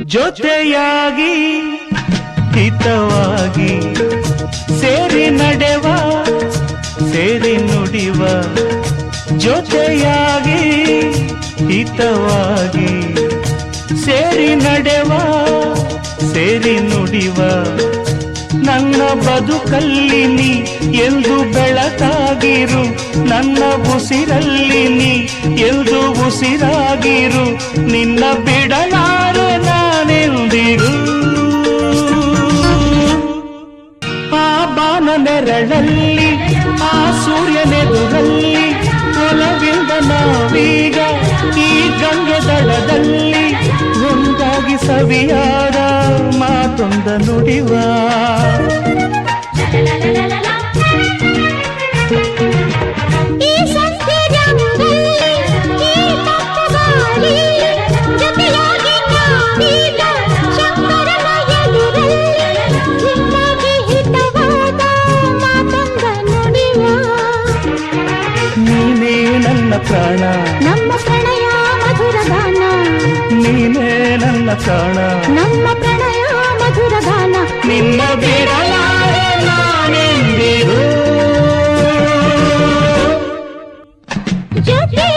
ಜೊತೆಯಾಗಿ ಹಿತವಾಗಿ ಸೇರಿ ನಡೆವ ಸೇರಿ ನುಡಿವ ಜೊತೆಯಾಗಿ ಹಿತವಾಗಿ ಸೇರಿ ನಡೆವ ಸೇರಿ ನುಡಿವ ನನ್ನ ಬದುಕಲ್ಲಿ ನೀ ಎಂದು ಬೆಳಕಾಗಿರು ನನ್ನ ಉಸಿರಲ್ಲಿ ನೀ ಎಂದು ಉಸಿರಾಗಿರು ನಿನ್ನ ಬಿಡಲಾರೆ ನಾನೆಂದಿರು ಆ ಬಾನ ನೆರಳಲ್ಲಿ ಆ ಸೂರ್ಯನೆದುರಲ್ಲಿ ಒಲವಿಂದ ನಾವೀಗ ಈ ಗಂಗೆ ದಡದಲ್ಲಿ ಒಂದಾಗಿ ಸವಿಯಾದ ಮಾತೊಂದ ನುಡಿವ ನೀನೇ ನನ್ನ ಪ್ರಾಣ ನಮ್ಮ ಪ್ರಣಯ ಮಧುರ ಗಾನ ನೀನೇ ನನ್ನ ಪ್ರಾಣ ನಮ್ಮ ಪ್ರಣಯ ಮಧುರ ಗಾನ ನಿನ್ನ ಬಿಡಲಾರೆ ನಾನೆಂದಿರು ಜೊತೆ